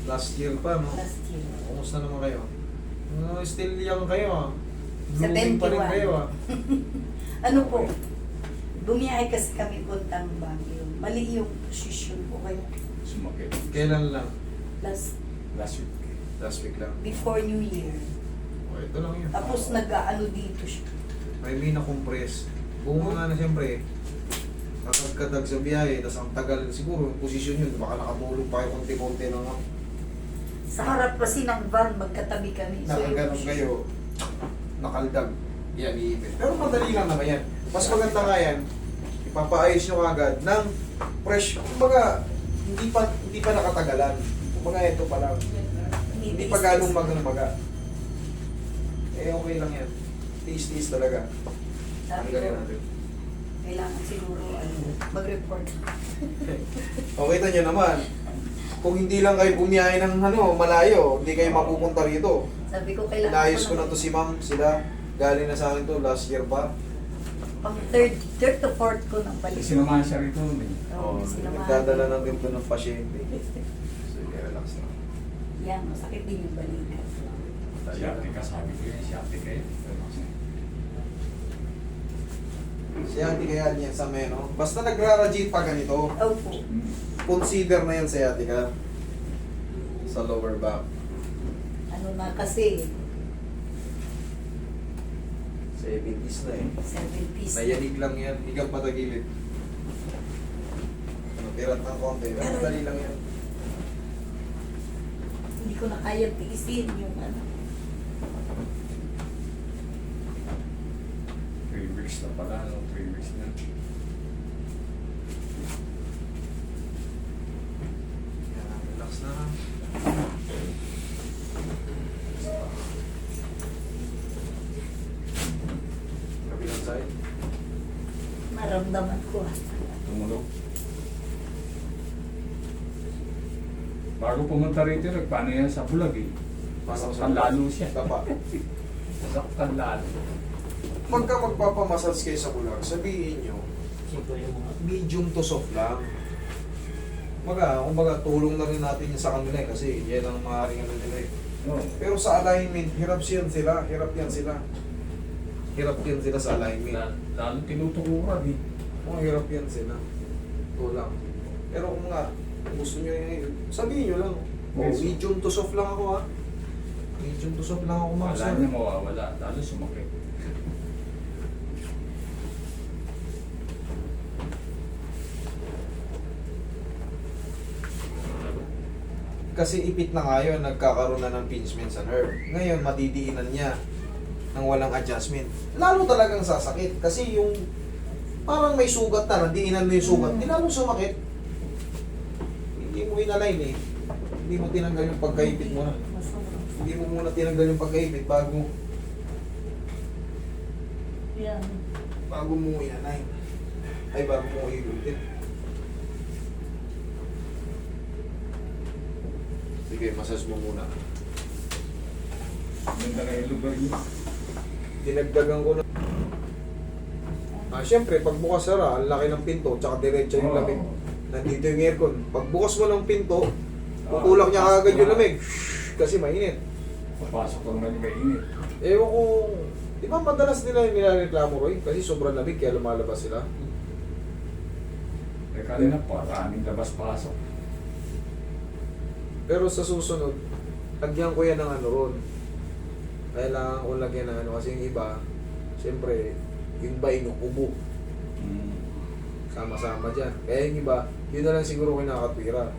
Last year pa, no? Last year. Kumusta naman kayo? Still young kayo, ah. Sa Blooming pa rin 21. kayo, ah. Ano po? Bumiyahe kasi kami puntang Baguio. Mali yung position ko kayo. Sumakit. Kailan lang? Last, Last week. Last week lang. before New Year. O, ito lang yun. Tapos nag-ano dito siya. May na-compress. Bunga nga na siyempre, nakagkadag sa biyahe, tapos ang tagal, siguro yung posisyon yun, baka nakatulog pa kayo konti-konti na nga. Sa harap kasi ng van, magkatabi kami. yung Nakaganon position- kayo, nakaldag, yan, iipit. Pero madali lang naman yan. Mas maganda nga yan, ipapaayos nyo agad ng fresh. Kumbaga, hindi pa nakatagalan. Kumbaga, ito pa lang. Hindi pa ganong maga. Eh, okay lang yan. Tiis-tiis talaga. Sabi ko, Tanggalin natin. kailangan siguro mag-report. O, kita nyo naman, kung hindi lang kayo bumiyahe ng malayo, hindi kayo mapupunta rito. Sabi ko, kailangan Inayos ko na to si ma'am, sila, galing na sa akin to last year pa. Pang third to fourth ko nang balik. Sinamahan siya rito. Oh, Oo, sinamahan. nagdadala ng ganito ng pasyente. Sige, relax na. Yan, masakit din yung balikat. Siyate ka, sabi ko yun. Siyate ka yun. Siya, hindi kaya niya sa meno. Basta nagrarajit pa ganito, Opo. consider na yan sa yatika. Sa lower back. Ano na kasi, 70s na eh. 70s. Nayanig lang yan, higang patagilid. Tirat ng konti, madali lang yan. Hindi ko na kaya tiisin yung ano. 3 weeks na pala, no? 3 weeks na. Yan, relax na. Kabilang side. Maramdaman ko. Tumulog. Bago pumunta rito, nagpaano yan sa bulag eh. Masaktan lalo siya. Tapa. Masaktan lalo. Pagka magpapamassage kayo sa bulag, sabihin nyo, medium to soft lang. Kumbaga, tulong na rin natin yun sa kanila eh, kasi yan ang maaaring ano nila eh. No. Pero sa alignment, hirap yan sila. Hirap yan sila sa alignment. Lalo tinutukuran eh. Hirap yan sila. Ito lang. Pero kung nga, kung gusto nyo yun, sabihin nyo lang. Yes. Medium to soft lang ako ha. Medium to soft lang ako mga Wala niya mawawala, lalo sumakit. Kasi ipit na nga yun, nagkakaroon na ng pinchment sa nerve. Ngayon, madidiinan niya ng walang adjustment. Lalo talagang sasakit. Kasi yung parang may sugat na, nadiinan mo yung sugat, di lalo sumakit. Hindi mo inalign eh. Hindi mo tinanggal yung pagkaipit mo na. Hindi mo muna tinanggal yung pagkaipit bago Yan. mo inalign. Ay, bago mo ilutin. Sige, massage mo muna. Ganda na yung lugar niya. Dinagdagan ko na. Siyempre, pagbukas sara, ang laki ng pinto, tsaka diretso yung lamig. Nandito yung aircon. Pagbukas mo ng pinto, tutulak niya kagad yung lamig. Kasi mainit. Papasok ko naman yung mainit. Ewan ko, di ba madalas nila yung nilareklamo, Roy? Kasi sobrang lamig, kaya lumalabas sila. Eh kanina, paraming labas-pasok. Pero sa susunod, lagyan ko yan ng ano ron. Kailangan ko lagyan ng ano, kasi yung iba, siyempre, yung iba inuubo. Sama-sama dyan. Kaya yung iba, yun na lang siguro kinakatwira.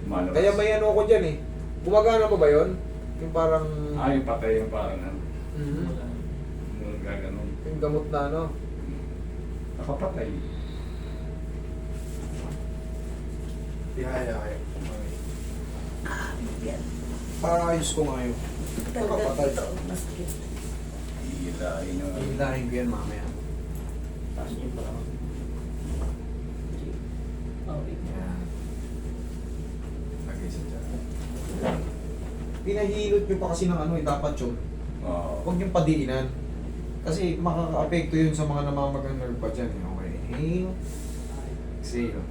Malabas. Kaya may ano ko dyan eh. Gumagana pa ba yun? Yung parang... Yung patay yung parang ano. Mhm. Yung gaganon. Yung gamot na ano. Nakapatay. Kaya. Yan. Paayos ko ngayon. Nakapatay. Ito, masakit. Hilahin yung... Hilahin ko yan mamaya. Taas niyo pa lang. Okay. Lagay sa dyan. Pinahilot nyo pa kasi ng ano eh, dapat yun. Huwag yung padiinan. Kasi makaka-apekto yun sa mga namamagang nerve pa dyan. Okay. Inhale. Exhale.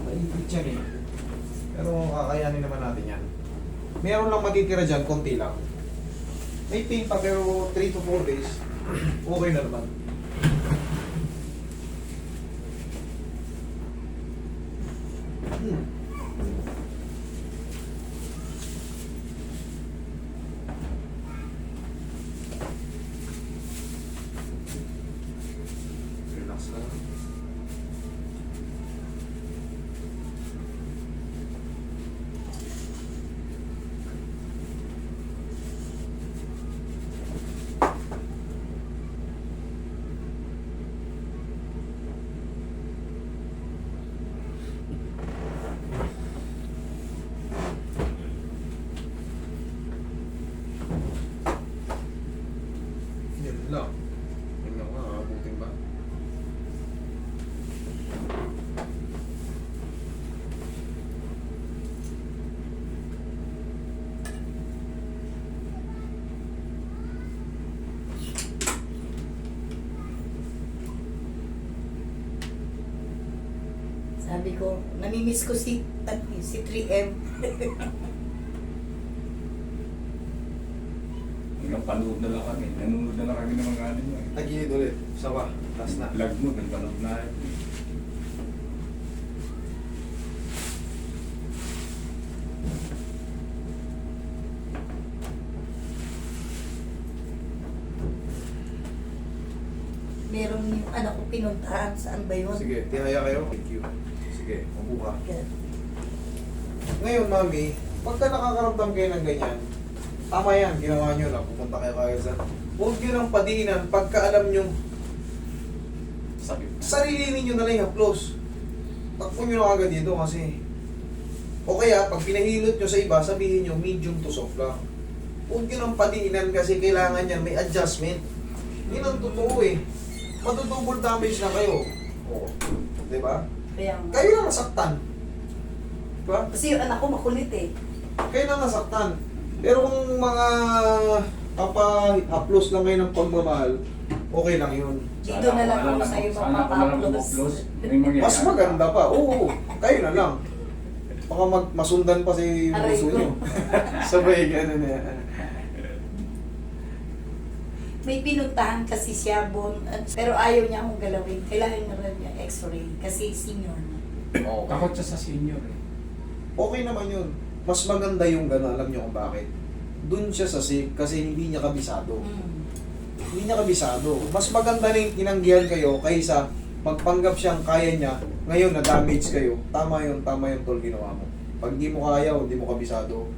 Maipit yan eh. Pero kakayanin naman natin yan. Meron lang matitira dyan, konti lang. May pain pa pero 3 to 4 days, okay na naman. Relax lang. Yan lang. Yan lang, abutin ba? Sabi ko, namimiss ko si 3M. Hanggang panood na lang kami. Nanonood na lang kami ng mga ano nyo eh. Tagilid ulit. Sawa. Last na. Vlog mo, nagpanood na. Meron yung anak ko pinuntahan. Saan ba yun? Sige, tihaya kayo. Thank you. Sige, upo ka. Ganun. Ngayon, mami, pagka nakakaramdam kayo ng ganyan, tama yan, ginawa nyo lang, pupunta kayo kayo sa... Huwag nyo lang padiinan pagka alam nyo, Sakit. sarili ninyo na lang yung close. Takpo nyo lang agad dito kasi... O kaya, pag pinahilot nyo sa iba, sabihin nyo, medium to soft lang. Huwag nyo lang padiinan kasi kailangan yan, may adjustment. Yun ang totoo eh. Matutubol damage na kayo. O, diba? Kaya nga. Kayo lang nasaktan. Diba? Kasi yung anak ko makulit eh. Kayo na nasaktan. Pero kung mga papa-upload lang kayo ng pagmamahal, okay lang yun. Dito na lang ako sa'yo Sana ako na lang mapapa-upload. upload. May mangyayari. Mas maganda pa. Oo, kayo na lang. Baka masundan pa si Aray puso ko. nyo. Sabay gano'n na yan. May pinuntahan kasi siya, pero ayaw niya akong galawin. Kailangan na rin niya x-ray kasi senior na. Okay. Takot siya sa senior eh. Okay naman yun. Mas maganda yung gano'n. Alam nyo kung bakit. Doon siya sa sick kasi hindi niya kabisado. Hindi niya kabisado. Mas maganda na yung tinanggihan kayo kaysa magpanggap siyang kaya niya, ngayon na-damage kayo. Tama yun tol ginawa mo. Pag di mo kaya o di mo kabisado,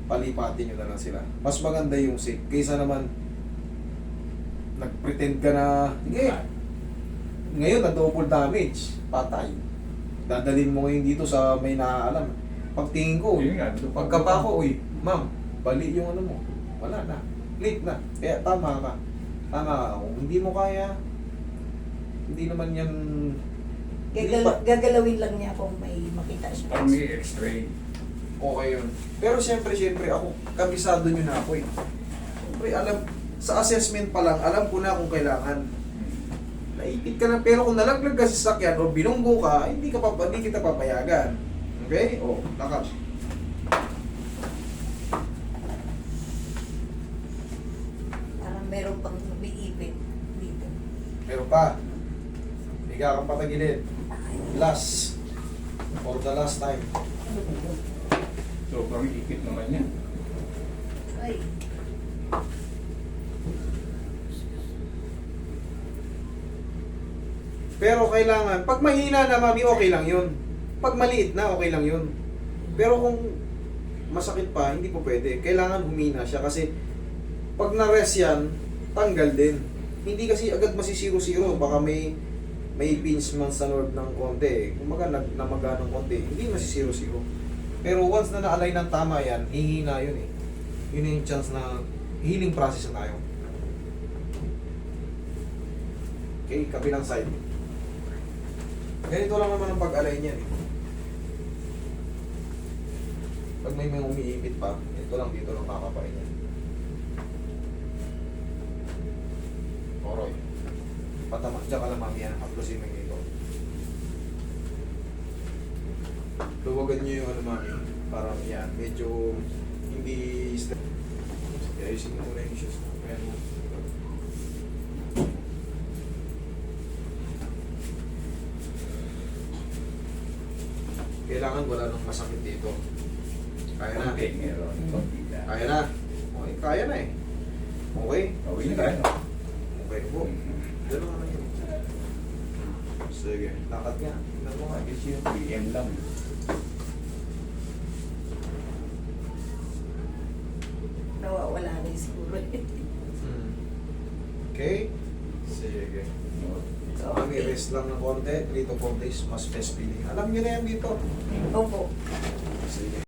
palipatin nyo na lang sila. Mas maganda yung sick. Kaysa naman, nag-pretend ka na, sige, ngayon na double damage, patay. Dadalhin mo ngayon dito sa may naaalam. Pagtingin ko, Yun nga, doon pa- pagkapa ko, uy, ma'am, bali yung ano mo. Wala na. Late na. Kaya tama ka. Tama ka. Kung hindi mo kaya, hindi naman yan... Gagalawin lang niya kung may makita siya. Parang may x-ray. Okay yun. Pero siyempre, ako, kabisado nyo na ako eh. Siyempre, alam, sa assessment pa lang, alam ko na kung kailangan. Naipit ka na, pero kung nalaglag ka sa sakyan o binunggo ka, hindi kita papayagan. Okay? O, lakad. Parang meron pang umiipit dito. Meron pa. Higa kang patagilid. Last. For the last time. Sobrang ikit naman yan. Ay, Pero kailangan, pag mahina na mami, okay lang yun. Pag maliit na, okay lang yun. Pero kung masakit pa, hindi po pwede. Kailangan humina siya kasi pag na-rest yan, tanggal din. Hindi kasi agad masisiro-siro. Baka may pinch man sa nerve ng konti. Kumaga namaga ng konti. Hindi masisiro-siro. Pero once na na-align ng tama yan, hihina yun eh. Yun yung chance na healing process na tayo. Okay, kabilang side. Ganito lang naman ang pag-align yan eh. Pag may umiipit pa, ito lang, dito lang kakapain yan. Oroy. Patama, dyan ka lang mami yan. Haplosin mo yung dito. Luwag tawagan nyo yung ano mami. Parang yan, medyo hindi step. Sige, ayusin mo muna yung issues mo. Ayan mo. Kailangan wala nang masakit dito. Kaya na. Okay, meron. Konti na. Kaya na. Okay, kaya na eh. Okay? Gawin na tayo. Okay po. Dalawa na yun. Sige, lakad nga. Tingnan mo nga. Kasi yung PM lang. Nawawala rin siguro. Hmm. Okay? Sige. So, Mami, rest lang ng konti. 3 to 4 days, mas best feeling. Alam nyo na yan dito. Opo. Sige.